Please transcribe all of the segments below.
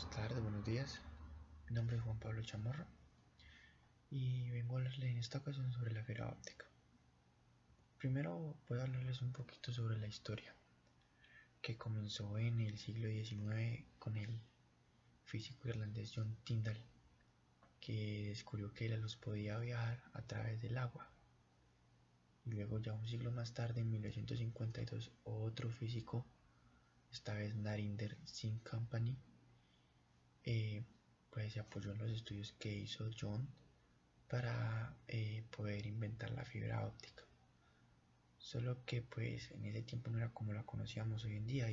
buenas tardes, buenos días. Mi nombre es Juan Pablo Chamorro y vengo a hablarles en esta ocasión sobre la fibra óptica. Primero voy a hablarles un poquito sobre la historia, que comenzó en el siglo XIX con el físico irlandés John Tyndall, que descubrió que la luz podía viajar a través del agua. Y luego ya un siglo más tarde, en 1952, otro físico, esta vez Narinder Singh Company, pues se apoyó en los estudios que hizo John para poder inventar la fibra óptica. Solo que pues en ese tiempo no era como la conocíamos hoy en día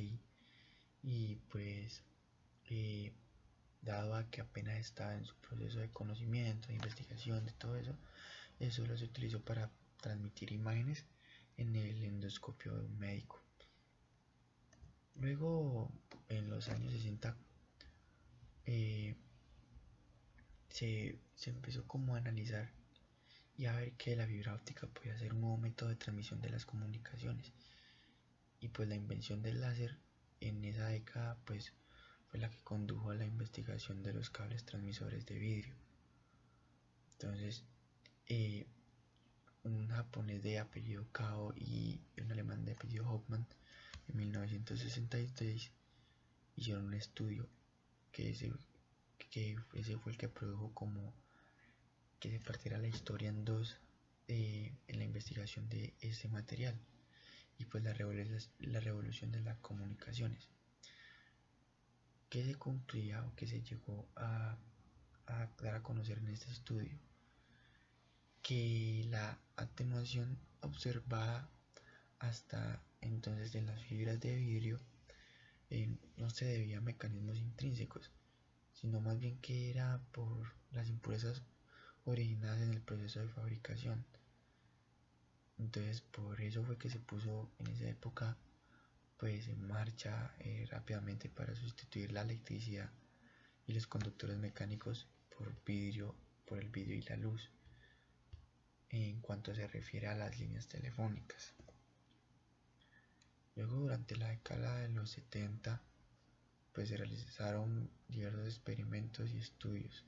y pues eh, dado a que apenas estaba en su proceso de conocimiento, de investigación, de todo eso, solo se utilizó para transmitir imágenes en el endoscopio de un médico. Luego, en los años 60, eh, se empezó como a analizar y a ver que la fibra óptica podía ser un nuevo método de transmisión de las comunicaciones. Y pues la invención del láser en esa década pues fue la que condujo a la investigación de los cables transmisores de vidrio. Entonces, eh, un japonés de apellido Kao y un alemán de apellido Hoffman en 1966 hicieron un estudio que ese fue el que produjo como que se partiera la historia en dos en la investigación de ese material y pues la revolución de las comunicaciones que se cumplía o que se llegó a dar a conocer en este estudio, que la atenuación observada hasta entonces de las fibras de vidrio no se debía a mecanismos intrínsecos, sino más bien que era por las impurezas originadas en el proceso de fabricación. Entonces por eso fue que se puso en esa época pues en marcha rápidamente para sustituir la electricidad y los conductores mecánicos por el vidrio y la luz en cuanto se refiere a las líneas telefónicas. Luego durante la década de los 70 pues se realizaron diversos experimentos y estudios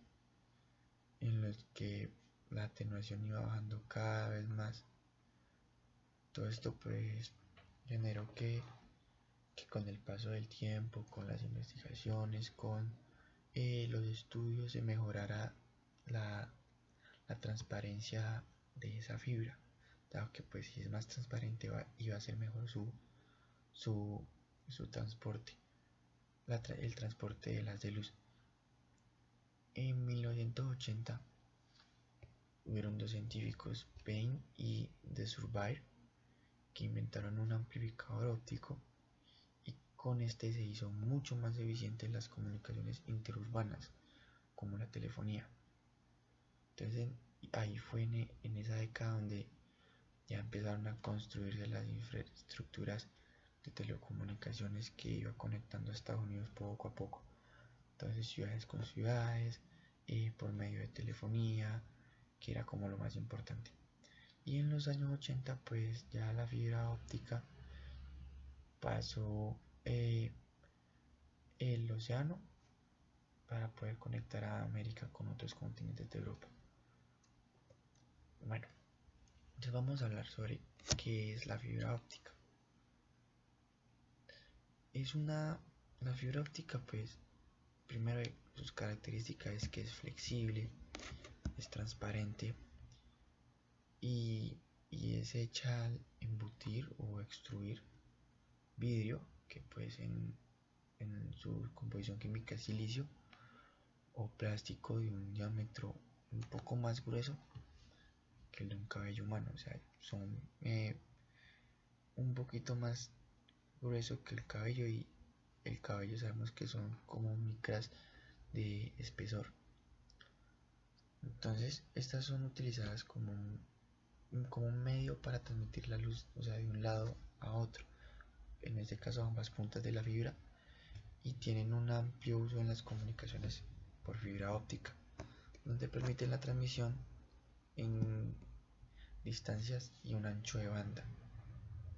en los que la atenuación iba bajando cada vez más. Todo esto pues generó que con el paso del tiempo, con las investigaciones, con los estudios se mejorara la, la transparencia de esa fibra, dado que pues si es más transparente iba a ser mejor su, su transporte, el transporte de las de luz. En 1980 hubieron dos científicos, Payne y de Surveyor, que inventaron un amplificador óptico y con este se hizo mucho más eficiente las comunicaciones interurbanas, como la telefonía. Entonces ahí fue en esa década donde ya empezaron a construirse las infraestructuras de telecomunicaciones que iba conectando a Estados Unidos poco a poco. Entonces ciudades con ciudades, por medio de telefonía, que era como lo más importante. Y en los años 80 pues ya la fibra óptica pasó el océano para poder conectar a América con otros continentes de Europa. Bueno, entonces vamos a hablar sobre qué es la fibra óptica. La fibra óptica pues primero sus características es que es flexible, es transparente y, y es hecha al embutir o extruir vidrio que pues en su composición química es silicio o plástico de un diámetro un poco más grueso que el de un cabello humano, o sea, son un poquito más grueso que el cabello y el cabello sabemos que son como micras de espesor. Entonces estas son utilizadas como un medio para transmitir la luz, o sea, de un lado a otro, en este caso ambas puntas de la fibra, y tienen un amplio uso en las comunicaciones por fibra óptica, donde permiten la transmisión en distancias y un ancho de banda.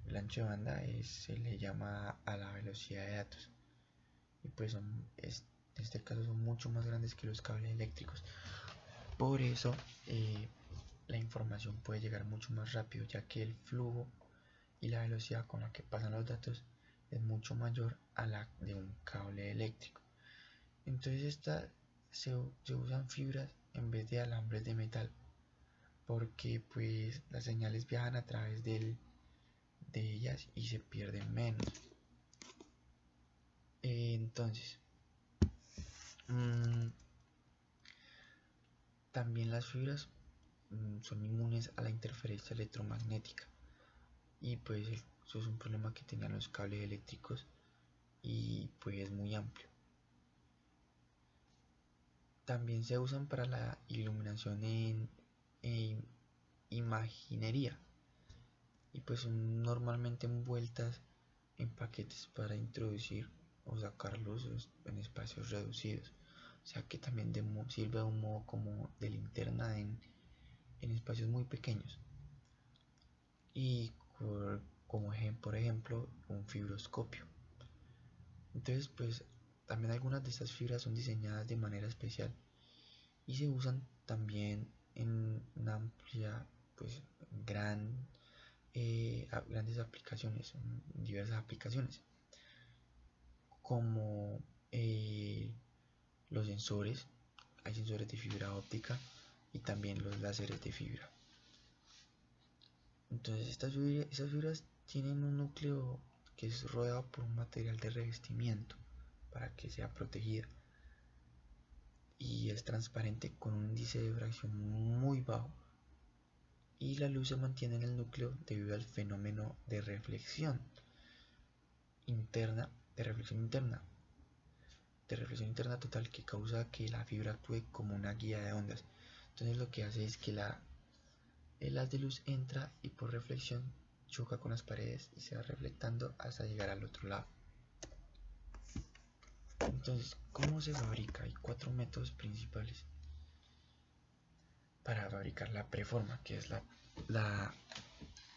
El ancho de banda se le llama a la velocidad de datos y pues en este este caso son mucho más grandes que los cables eléctricos. Por eso la información puede llegar mucho más rápido, ya que el flujo y la velocidad con la que pasan los datos es mucho mayor a la de un cable eléctrico. Entonces se usan fibras en vez de alambres de metal, porque pues las señales viajan a través de ellas y se pierden menos. Entonces, también las fibras son inmunes a la interferencia electromagnética, y pues eso es un problema que tenían los cables eléctricos y pues es muy amplio. También se usan para la iluminación en imaginería, y pues son normalmente envueltas en paquetes para introducir o sacarlos en espacios reducidos. O sea que también sirve de un modo como de linterna en espacios muy pequeños. Y como por ejemplo un fibroscopio. Entonces pues también algunas de estas fibras son diseñadas de manera especial y se usan también en una amplia, pues grandes aplicaciones, diversas aplicaciones, como los sensores. Hay sensores de fibra óptica y también los láseres de fibra. Entonces estas fibras tienen un núcleo que es rodeado por un material de revestimiento para que sea protegida, y es transparente con un índice de fracción muy bajo, y la luz se mantiene en el núcleo debido al fenómeno de reflexión interna, total, que causa que la fibra actúe como una guía de ondas. Entonces lo que hace es que el haz de luz entra y por reflexión choca con las paredes y se va reflectando hasta llegar al otro lado. Entonces, ¿cómo se fabrica? Hay 4 métodos principales para fabricar la preforma, que es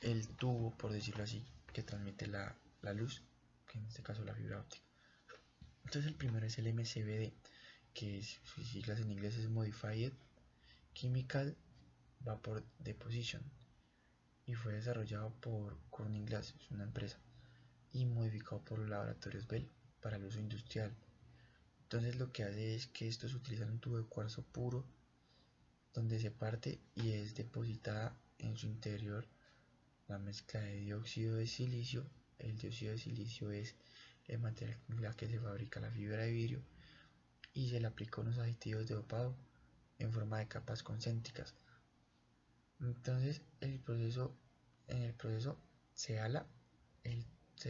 el tubo, por decirlo así, que transmite la luz, que en este caso la fibra óptica. Entonces el primero es el MCVD, que sus siglas en inglés es Modified Chemical Vapor Deposition, y fue desarrollado por Corning Glass, es una empresa, y modificado por los laboratorios Bell para el uso industrial. Entonces lo que hace es que estos utilizan un tubo de cuarzo puro donde se parte y es depositada en su interior la mezcla de dióxido de silicio. El dióxido de silicio es el material con el que se fabrica la fibra de vidrio, y se le aplica unos aditivos de dopado en forma de capas concéntricas. Entonces en el proceso se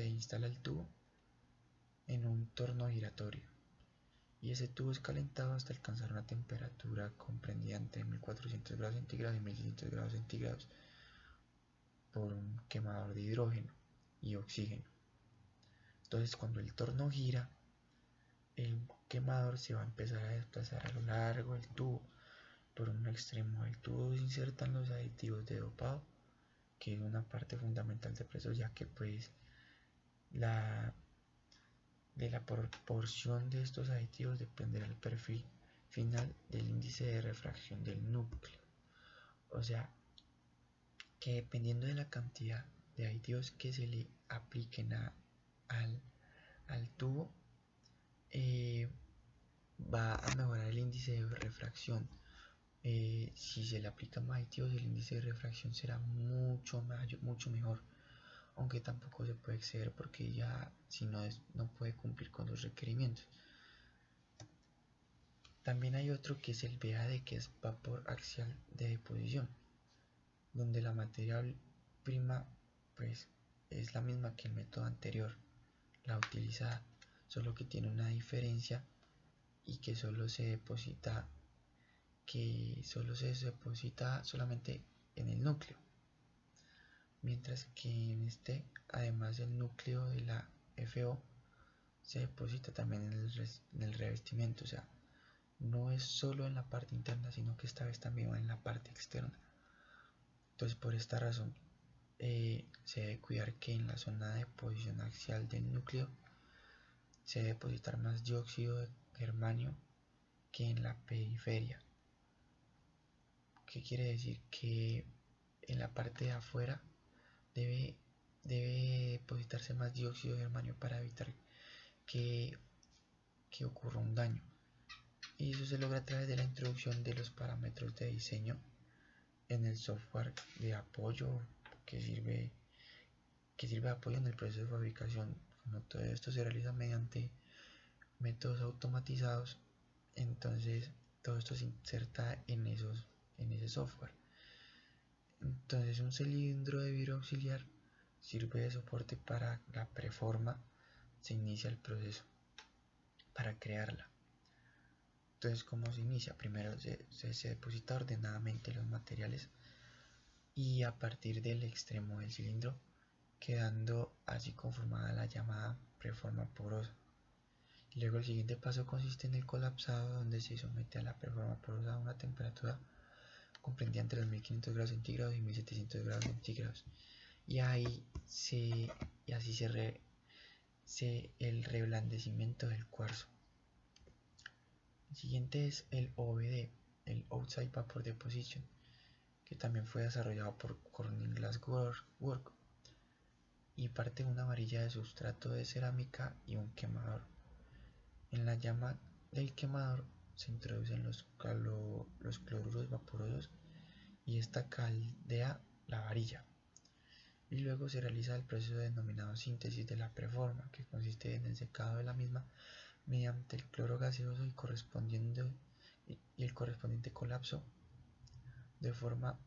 instala el tubo en un torno giratorio, y ese tubo es calentado hasta alcanzar una temperatura comprendida entre 1400 grados centígrados y 1600 grados centígrados por un quemador de hidrógeno y oxígeno. Entonces cuando el torno gira, el quemador se va a empezar a desplazar a lo largo del tubo. Por un extremo del tubo se insertan los aditivos de dopado, que es una parte fundamental del proceso, ya que pues de la proporción de estos aditivos dependerá el perfil final del índice de refracción del núcleo. O sea que dependiendo de la cantidad de aditivos que se le apliquen al tubo, va a mejorar el índice de refracción. Si se le aplican más aditivos, el índice de refracción será mucho mejor, aunque tampoco se puede exceder porque ya si no puede cumplir con los requerimientos. También hay otro que es el VAD, que es vapor axial de deposición, donde la materia prima pues es la misma que el método anterior, la utilizada, solo que tiene una diferencia, y que solo se deposita solamente en el núcleo, mientras que en este, además del núcleo de la FO, se deposita también en el revestimiento. O sea, no es solo en la parte interna, sino que esta vez también va en la parte externa. Entonces por esta razón se debe cuidar que en la zona de posición axial del núcleo se debe depositar más dióxido germanio que en la periferia. ¿Qué quiere decir? Que en la parte de afuera debe, debe depositarse más dióxido de germanio para evitar que, que ocurra un daño. Y eso se logra a través de la introducción de los parámetros de diseño en el software de apoyo que sirve de apoyo en el proceso de fabricación. Como todo esto se realiza mediante métodos automatizados, entonces todo esto se inserta en ese software. Entonces un cilindro de vidrio auxiliar sirve de soporte para la preforma. Se inicia el proceso para crearla. Entonces, ¿cómo se inicia? Primero se deposita ordenadamente los materiales y a partir del extremo del cilindro, quedando así conformada la llamada preforma porosa. Luego el siguiente paso consiste en el colapsado, donde se somete a la preforma porosa a una temperatura comprendida entre los 1500 grados centígrados y 1700 grados centígrados. Y así el reblandecimiento del cuarzo. El siguiente es el OVD, el Outside Vapor Deposition, que también fue desarrollado por Corning Glass Works y parte de una varilla de sustrato de cerámica y un quemador. En la llama del quemador se introducen los cloruros vaporosos y esta caldea la varilla. Y luego se realiza el proceso denominado síntesis de la preforma, que consiste en el secado de la misma mediante el cloro gaseoso y el correspondiente colapso de forma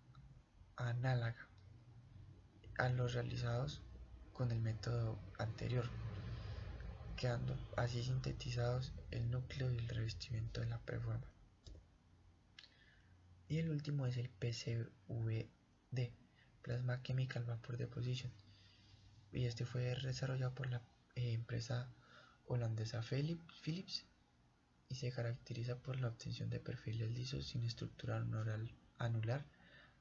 análoga a los realizados con el método anterior, quedando así sintetizados el núcleo y el revestimiento de la preforma. Y el último es el PCVD, Plasma Chemical Vapor Deposition, y este fue desarrollado por la empresa holandesa Philips y se caracteriza por la obtención de perfiles lisos sin estructura anular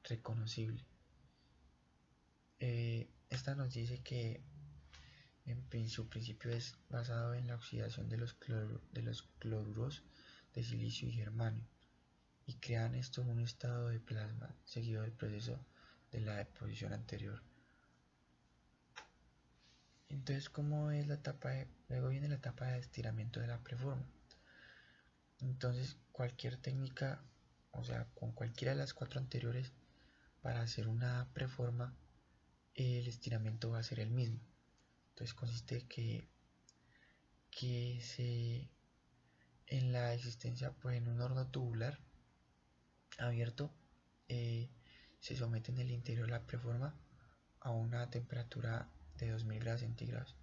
reconocible. Esta nos dice que en su principio es basado en la oxidación de los cloruros de silicio y germanio, y crean esto un estado de plasma seguido del proceso de la deposición anterior. Entonces, ¿cómo es la etapa luego viene la etapa de estiramiento de la preforma? Entonces, cualquier técnica, o sea, con cualquiera de las 4 anteriores, para hacer una preforma, el estiramiento va a ser el mismo. Entonces, consiste en la existencia, pues en un horno tubular abierto, se somete en el interior de la preforma a una temperatura de 2000 grados centígrados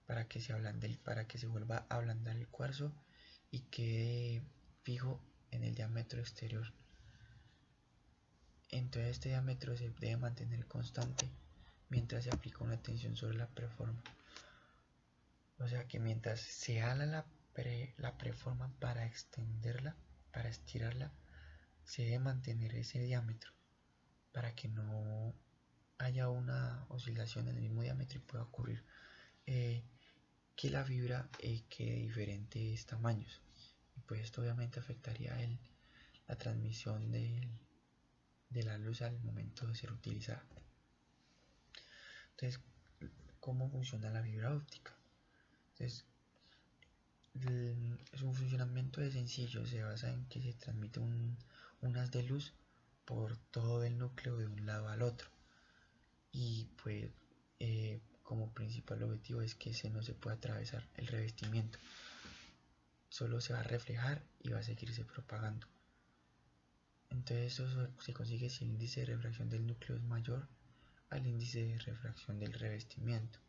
para que se vuelva a ablandar el cuarzo y quede fijo en el diámetro exterior. Entonces este diámetro se debe mantener constante mientras se aplica una tensión sobre la preforma. O sea que mientras se ala la preforma para extenderla, para estirarla, se debe mantener ese diámetro para que no haya una oscilación en el mismo diámetro y pueda ocurrir que la fibra quede de diferentes tamaños. Y pues esto obviamente afectaría la transmisión de la luz al momento de ser utilizada. Entonces, ¿cómo funciona la fibra óptica? Entonces, su funcionamiento es sencillo, se basa en que se transmite un haz de luz por todo el núcleo de un lado al otro, y pues como principal objetivo es que no se pueda atravesar el revestimiento, solo se va a reflejar y va a seguirse propagando. Entonces eso se consigue si el índice de refracción del núcleo es mayor al índice de refracción del revestimiento.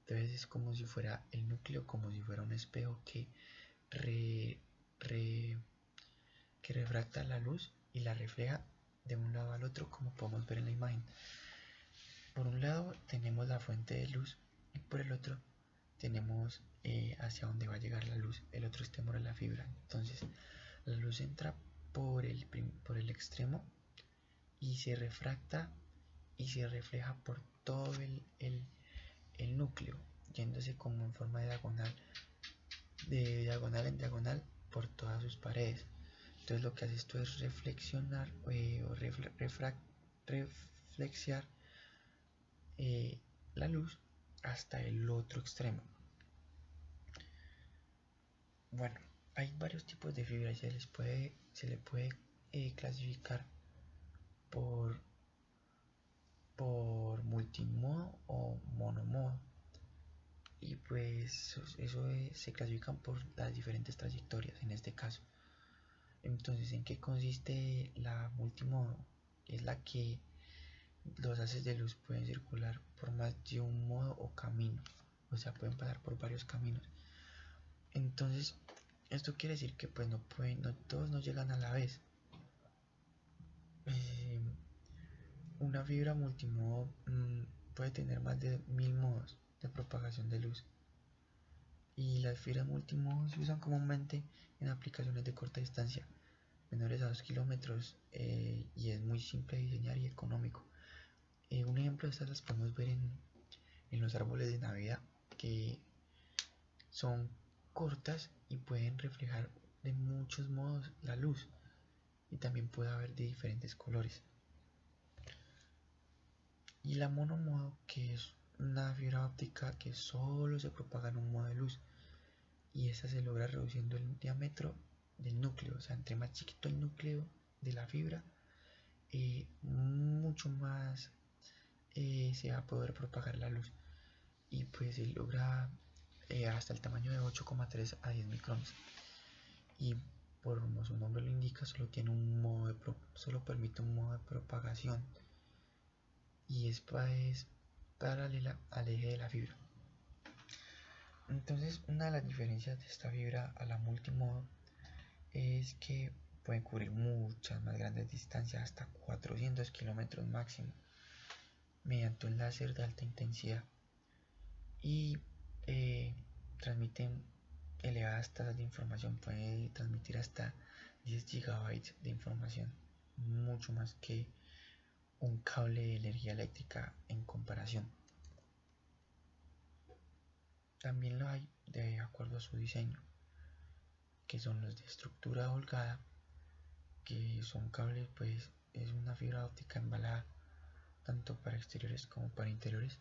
Entonces es como si fuera el núcleo, como si fuera un espejo que refracta la luz y la refleja de un lado al otro, como podemos ver en la imagen. Por un lado tenemos la fuente de luz y por el otro tenemos hacia dónde va a llegar la luz, el otro extremo de la fibra. Entonces la luz entra por el extremo y se refracta y se refleja por todo el núcleo, yéndose como en forma de diagonal de diagonal en diagonal por todas sus paredes. Entonces lo que hace esto es reflexionar o reflexiar la luz hasta el otro extremo. Bueno, hay varios tipos de fibra y se le puede clasificar por multimodo o monomodo, y pues eso se clasifican por las diferentes trayectorias en este caso. Entonces, ¿en qué consiste la multimodo? Es la que los haces de luz pueden circular por más de un modo o camino, o sea, pueden pasar por varios caminos. Entonces, esto quiere decir que pues no todos no llegan a la vez. Una fibra multimodo puede tener más de 1000 modos de propagación de luz, y las fibras multimodo se usan comúnmente en aplicaciones de corta distancia, menores a 2 kilómetros, y es muy simple de diseñar y económico. Un ejemplo de estas las podemos ver en los árboles de Navidad, que son cortas y pueden reflejar de muchos modos la luz, y también puede haber de diferentes colores. Y la monomodo, que es una fibra óptica que solo se propaga en un modo de luz, y esta se logra reduciendo el diámetro del núcleo. O sea, entre más chiquito el núcleo de la fibra, mucho más se va a poder propagar la luz, y pues se logra hasta el tamaño de 8,3 a 10 micrones, y por como su nombre lo indica, solo permite un modo de propagación, y es paralela al eje de la fibra. Entonces, una de las diferencias de esta fibra a la multimodo es que pueden cubrir muchas más grandes distancias, hasta 400 kilómetros máximo, mediante un láser de alta intensidad, y transmiten elevadas tasas de información. Puede transmitir hasta 10 gigabytes de información, mucho más que un cable de energía eléctrica en comparación. También lo hay de acuerdo a su diseño, que son los de estructura holgada, que son cables, pues es una fibra óptica embalada tanto para exteriores como para interiores,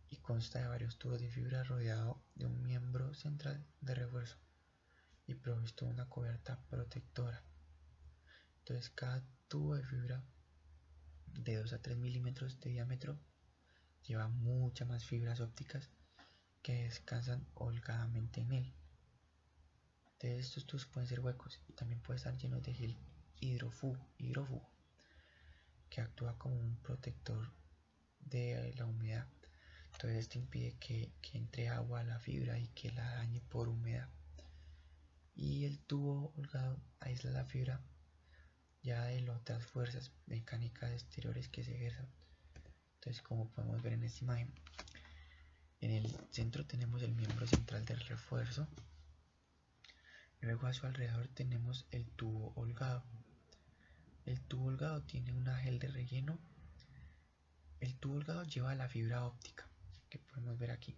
y consta de varios tubos de fibra rodeado de un miembro central de refuerzo y provisto de una cubierta protectora. Entonces, cada tubo de fibra de 2 a 3 milímetros de diámetro lleva muchas más fibras ópticas que descansan holgadamente en él. Entonces, estos tubos pueden ser huecos y también pueden estar llenos de gel hidrófugo, que actúa como un protector de la humedad. Entonces, esto impide que entre agua a la fibra y que la dañe por humedad. Y el tubo holgado aísla la fibra ya de las otras fuerzas mecánicas exteriores que se ejerzan. Entonces, como podemos ver en esta imagen, en el centro tenemos el miembro central del refuerzo, luego a su alrededor tenemos el tubo holgado. El tubo holgado tiene una gel de relleno. El tubo holgado lleva la fibra óptica que podemos ver aquí,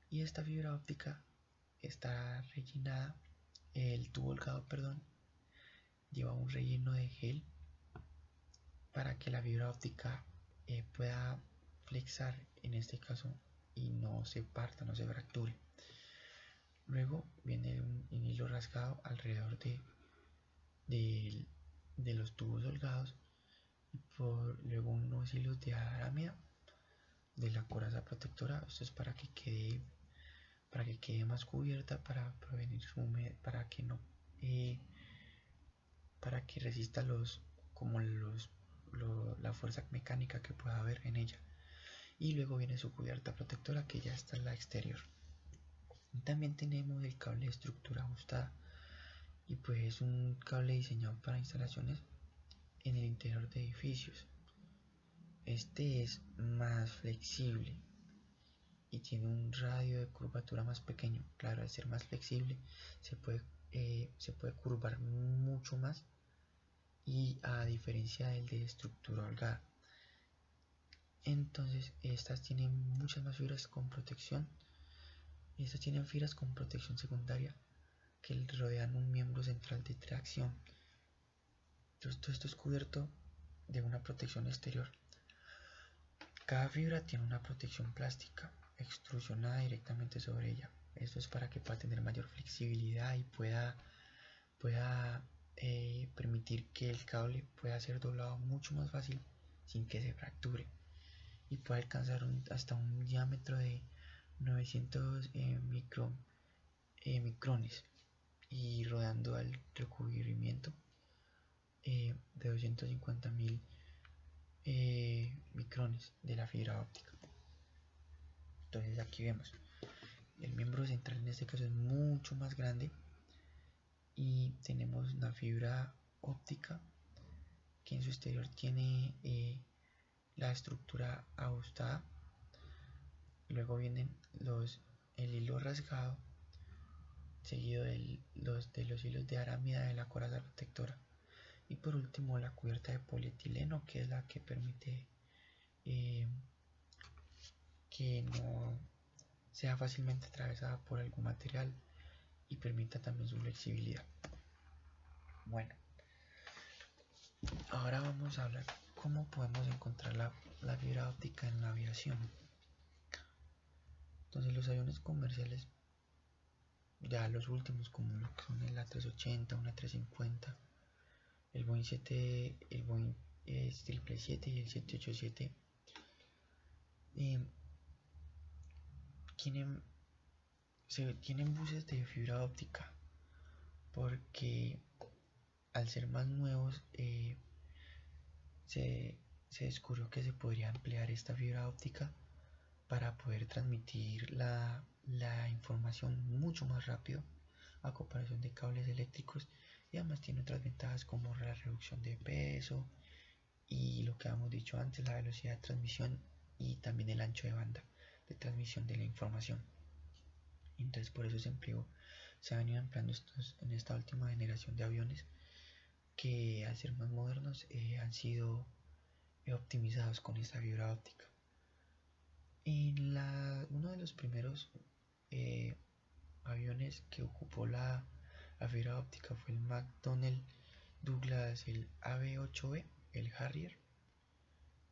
y esta fibra óptica está rellenada. El tubo holgado, perdón, lleva un relleno de gel para que la fibra óptica pueda flexar en este caso y no se parta, no se fracture. Luego viene un hilo rasgado alrededor de los tubos holgados, y luego unos hilos de aramida de la coraza protectora. Esto es para que quede más cubierta, para prevenir su humedad, para que resista la fuerza mecánica que pueda haber en ella. Y luego viene su cubierta protectora, que ya está en la exterior. También tenemos el cable de estructura ajustada, y pues es un cable diseñado para instalaciones en el interior de edificios. Este es más flexible y tiene un radio de curvatura más pequeño. Claro, al ser más flexible se puede curvar mucho más, y a diferencia del de estructura holgada. Entonces, estas tienen muchas más fibras con protección Estos tienen fibras con protección secundaria que rodean un miembro central de tracción. Entonces todo esto es cubierto de una protección exterior. Cada fibra tiene una protección plástica extrusionada directamente sobre ella. Esto es para que pueda tener mayor flexibilidad y pueda permitir que el cable pueda ser doblado mucho más fácil sin que se fracture y pueda alcanzar hasta un diámetro de 900 micrones y rodando al recubrimiento de 250.000 micrones de la fibra óptica. Entonces aquí vemos el miembro central, en este caso es mucho más grande, y tenemos una fibra óptica que en su exterior tiene la estructura ajustada. Luego vienen el hilo rasgado, seguido de los hilos de arámida de la coraza protectora, y por último la cubierta de polietileno, que es la que permite que no sea fácilmente atravesada por algún material y permita también su flexibilidad. Bueno, ahora vamos a hablar cómo podemos encontrar la fibra óptica en la aviación. Entonces los aviones comerciales, ya los últimos como lo que son el A380, un A350, el Boeing 777 y el 787, tienen buses de fibra óptica porque al ser más nuevos se descubrió que se podría emplear esta fibra óptica para poder transmitir la información mucho más rápido a comparación de cables eléctricos, y además tiene otras ventajas como la reducción de peso y lo que hemos dicho antes, la velocidad de transmisión y también el ancho de banda de transmisión de la información. Entonces por eso se han venido empleando en esta última generación de aviones, que al ser más modernos han sido optimizados con esta fibra óptica. Uno de los primeros aviones que ocupó la fibra óptica fue el McDonnell Douglas, el AB-8B, el Harrier,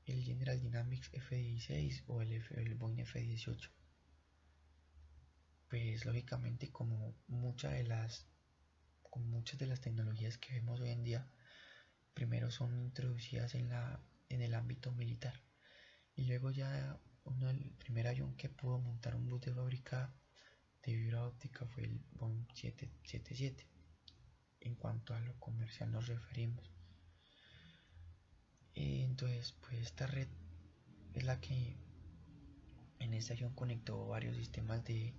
el General Dynamics F-16 o el Boeing F-18. Pues lógicamente como muchas de las tecnologías que vemos hoy en día, primero son introducidas en el ámbito militar, y luego ya el primer avión que pudo montar un bus de fábrica de fibra óptica fue el Boeing 777, en cuanto a lo comercial nos referimos. Entonces pues esta red es la que en este avión conectó varios sistemas de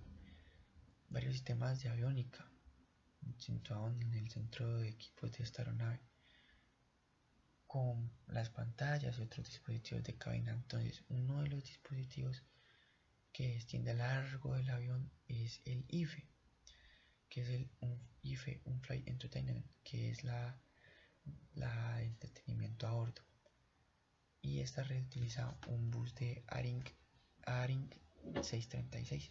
aviónica situado en el centro de equipos de esta aeronave, con las pantallas y otros dispositivos de cabina. Entonces uno de los dispositivos que extiende a largo del avión es el IFE, que es un Flight Entertainment, que es la entretenimiento a bordo. Y esta red utiliza un bus de ARINC 636,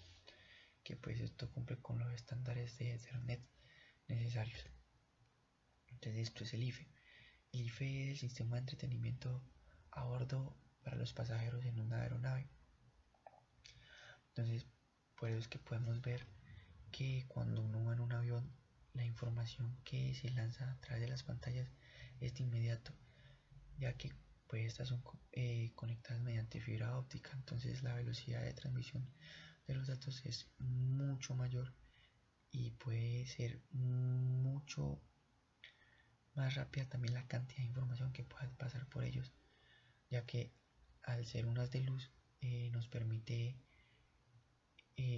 que pues esto cumple con los estándares de Ethernet necesarios. Entonces esto es el IFE. El IFE es el sistema de entretenimiento a bordo para los pasajeros en una aeronave. Entonces por eso es que podemos ver que cuando uno va en un avión, la información que se lanza a través de las pantallas es de inmediato, ya que pues estas son conectadas mediante fibra óptica. Entonces la velocidad de transmisión de los datos es mucho mayor y puede ser mucho más rápida también la cantidad de información que pueda pasar por ellos, ya que al ser unas de luz nos permite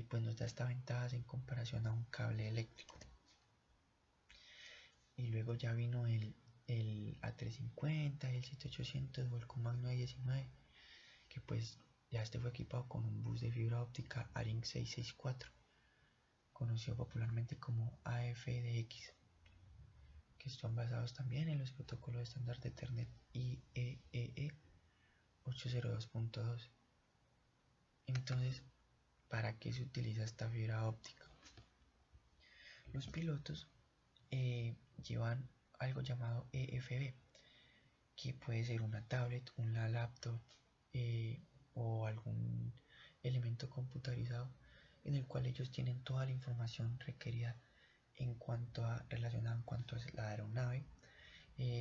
pues nos da esta ventaja en comparación a un cable eléctrico. Y luego ya vino el A350, el 7800 o el Comagno A19, que pues ya este fue equipado con un bus de fibra óptica ARINC 664, conocido popularmente como AFDX, que están basados también en los protocolos estándar de Ethernet IEEE 802.2. Entonces, ¿para qué se utiliza esta fibra óptica? Los pilotos llevan algo llamado EFB, que puede ser una tablet, una laptop o algún elemento computarizado en el cual ellos tienen toda la información requerida relacionada en cuanto a la aeronave,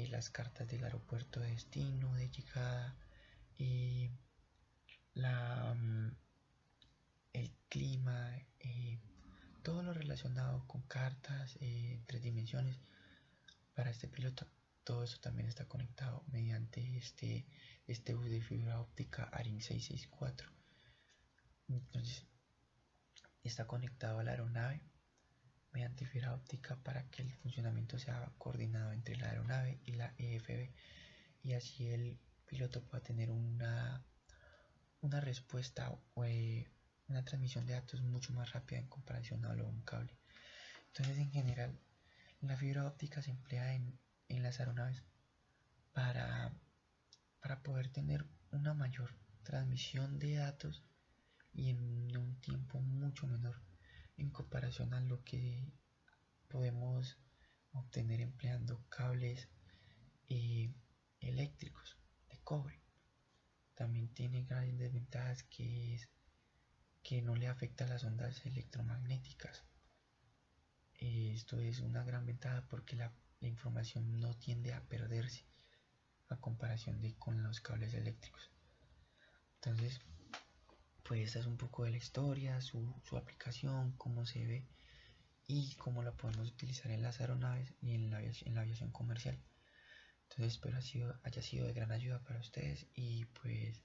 las cartas del aeropuerto de destino, de llegada, eh, la, el clima, todo lo relacionado con cartas, 3 dimensiones para este piloto. Todo eso también está conectado mediante este bus de fibra óptica ARIN 664. Entonces está conectado a la aeronave mediante fibra óptica para que el funcionamiento sea coordinado entre la aeronave y la EFB, y así el piloto pueda tener una respuesta o una transmisión de datos mucho más rápida en comparación a un cable. Entonces, en general, la fibra óptica se emplea en las aeronaves para, para poder tener una mayor transmisión de datos y en un tiempo mucho menor en comparación a lo que podemos obtener empleando cables eléctricos de cobre. También tiene grandes desventajas, que es que no le afecta a las ondas electromagnéticas. Esto es una gran ventaja porque la información no tiende a perderse a comparación con los cables eléctricos. Entonces, pues esta es un poco de la historia, su aplicación, cómo se ve y cómo la podemos utilizar en las aeronaves y en la aviación comercial. Entonces espero haya sido de gran ayuda para ustedes y pues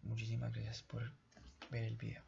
muchísimas gracias por ver el video.